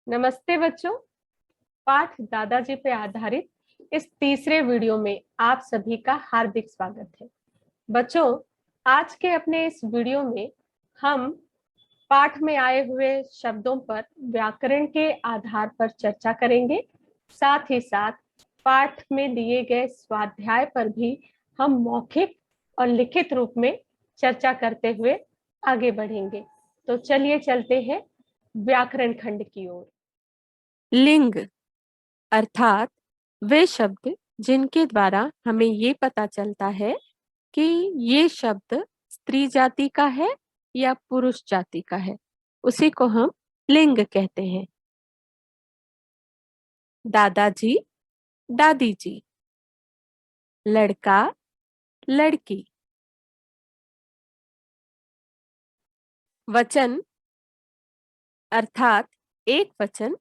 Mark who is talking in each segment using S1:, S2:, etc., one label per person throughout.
S1: नमस्ते बच्चों। पाठ दादाजी पे आधारित इस तीसरे वीडियो में आप सभी का हार्दिक स्वागत है। बच्चों, आज के अपने इस वीडियो में हम पाठ में आए हुए शब्दों पर व्याकरण के आधार पर चर्चा करेंगे। साथ ही साथ पाठ में दिए गए स्वाध्याय पर भी हम मौखिक और लिखित रूप में चर्चा करते हुए आगे बढ़ेंगे। तो चलिए चलते हैं व्याकरण खंड की ओर।
S2: लिंग अर्थात वे शब्द जिनके द्वारा हमें ये पता चलता है कि ये शब्द स्त्री जाति का है या पुरुष जाति का है, उसी को हम लिंग कहते हैं। दादाजी, दादी जी, लड़का, लड़की। वचन अर्थात एक वचन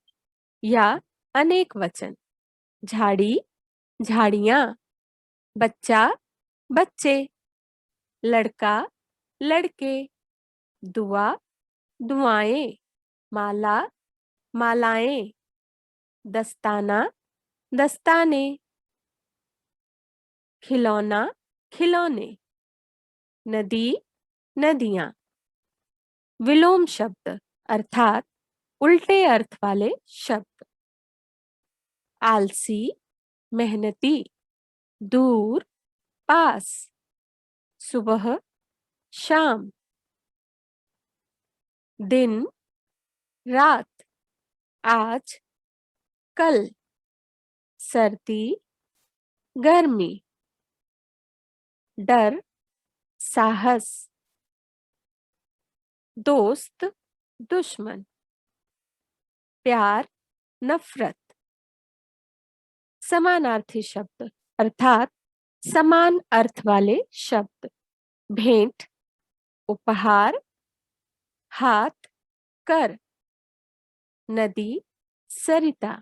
S2: या अनेक वचन। झाड़ी, झाड़ियां। बच्चा, बच्चे। लड़का, लड़के। दुआ, दुआएं। माला, मालाएं। दस्ताना, दस्ताने। खिलौना, खिलौने। नदी, नदियां। विलोम शब्द अर्थात उल्टे अर्थ वाले शब्द। आलसी, मेहनती। दूर, पास। सुबह, शाम। दिन, रात। आज, कल। सर्दी, गर्मी। डर, साहस। दोस्त, दुश्मन। प्यार, नफरत। समानार्थी शब्द अर्थात समान अर्थ वाले शब्द। भेंट, उपहार। हाथ, कर। नदी, सरिता।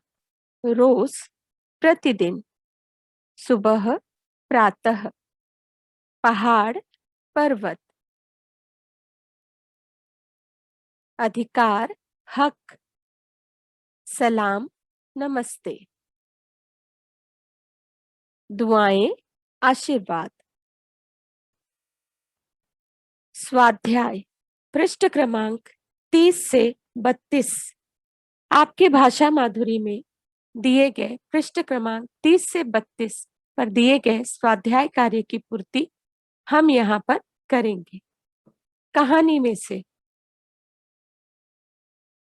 S2: रोज, प्रतिदिन। सुबह, प्रातः। पहाड़, पर्वत। अधिकार, हक। सलाम, नमस्ते। दुआएं, आशीर्वाद। स्वाध्याय पृष्ठ क्रमांक 30 से 32। आपके भाषा माधुरी में दिए गए पृष्ठ क्रमांक 30 से 32 पर दिए गए स्वाध्याय कार्य की पूर्ति हम यहाँ पर करेंगे। कहानी में से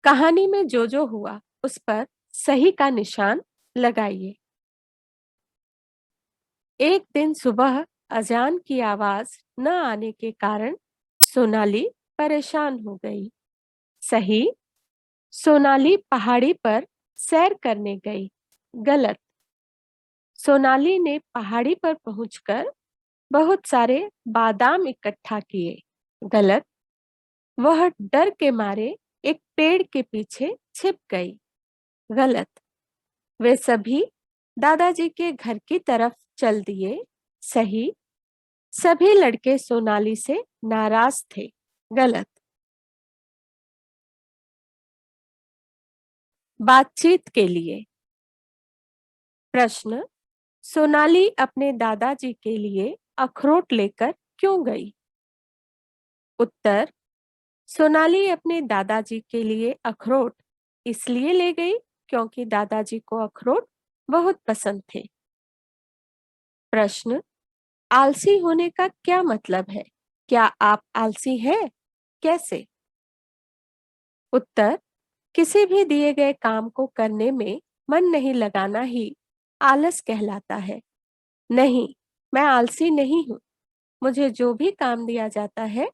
S2: कहानी में जो हुआ उस पर सही का निशान लगाइए। एक दिन सुबह अजान की आवाज न आने के कारण सोनाली परेशान हो गई। सही, सोनाली पहाड़ी पर सैर करने गई। गलत, सोनाली ने पहाड़ी पर पहुंचकर बहुत सारे बादाम इकट्ठा किए। गलत, वह डर के मारे एक पेड़ के पीछे छिप गई। गलत, वे सभी दादाजी के घर की तरफ चल दिए। सही, सभी लड़के सोनाली से नाराज थे। गलत। बातचीत के लिए प्रश्न, सोनाली अपने दादाजी के लिए अखरोट लेकर क्यों गई? उत्तर, सोनाली अपने दादाजी के लिए अखरोट इसलिए ले गई क्योंकि दादाजी को अखरोट बहुत पसंद थे। प्रश्न, आलसी होने का क्या मतलब है? क्या आप आलसी हैं? कैसे? उत्तर, किसी भी दिए गए काम को करने में मन नहीं लगाना ही आलस कहलाता है। नहीं, मैं आलसी नहीं हूँ। मुझे जो भी काम दिया जाता है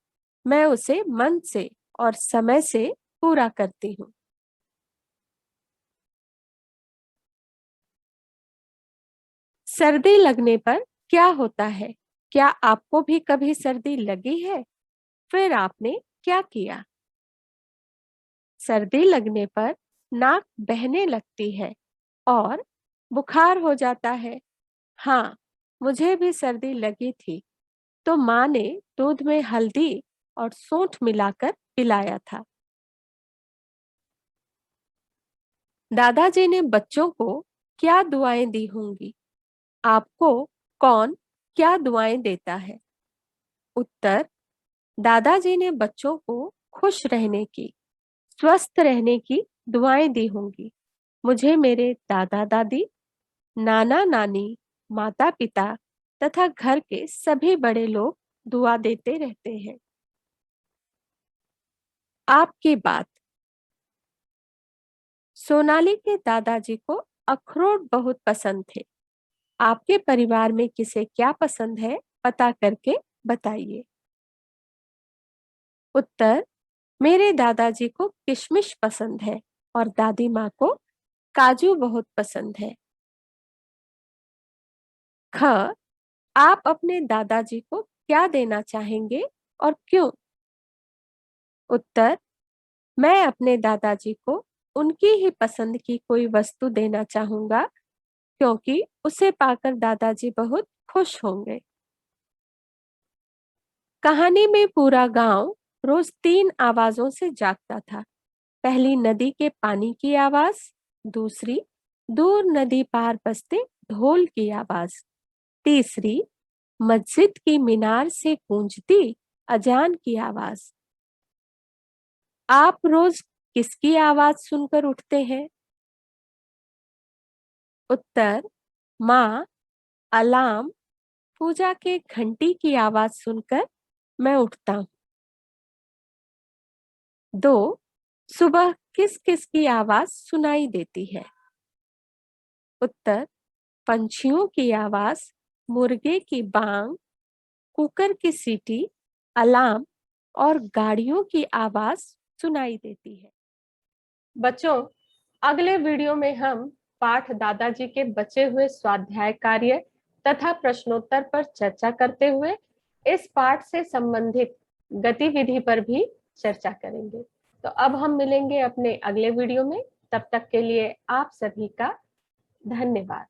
S2: मैं उसे मन से और समय से पूरा करती हूँ। सर्दी लगने पर क्या होता है? क्या आपको भी कभी सर्दी लगी है? फिर आपने क्या किया? सर्दी लगने पर नाक बहने लगती है और बुखार हो जाता है। हाँ, मुझे भी सर्दी लगी थी तो माँ ने दूध में हल्दी और सौंठ मिलाकर पिलाया था। दादाजी ने बच्चों को क्या दुआएं दी होंगी? आपको कौन क्या दुआएं देता है? उत्तर, दादाजी ने बच्चों को खुश रहने की, स्वस्थ रहने की दुआएं दी होंगी। मुझे मेरे दादा दादी, नाना नानी, माता पिता तथा घर के सभी बड़े लोग दुआ देते रहते हैं। आपकी बात। सोनाली के दादाजी को अखरोट बहुत पसंद थे। आपके परिवार में किसे क्या पसंद है, पता करके बताइए। उत्तर, मेरे दादाजी को किशमिश पसंद है और दादी माँ को काजू बहुत पसंद है। ख, आप अपने दादाजी को क्या देना चाहेंगे और क्यों? उत्तर, मैं अपने दादाजी को उनकी ही पसंद की कोई वस्तु देना चाहूंगा क्योंकि उसे पाकर दादाजी बहुत खुश होंगे। कहानी में पूरा गांव रोज 3 आवाजों से जागता था। पहली नदी के पानी की आवाज, दूसरी दूर नदी पार बजते ढोल की आवाज, तीसरी मस्जिद की मीनार से गूंजती अजान की आवाज। आप रोज किसकी आवाज सुनकर उठते हैं? उत्तर, माँ, अलार्म, पूजा के घंटी की आवाज सुनकर मैं उठता हूँ। 2, सुबह किस किस की आवाज सुनाई देती है? उत्तर, पंछियों की आवाज, मुर्गे की बांग, कुकर की सीटी, अलार्म और गाड़ियों की आवाज सुनाई देती है।
S1: बच्चों, अगले वीडियो में हम पाठ दादाजी के बचे हुए स्वाध्याय कार्य तथा प्रश्नोत्तर पर चर्चा करते हुए इस पाठ से संबंधित गतिविधि पर भी चर्चा करेंगे। तो अब हम मिलेंगे अपने अगले वीडियो में। तब तक के लिए आप सभी का धन्यवाद।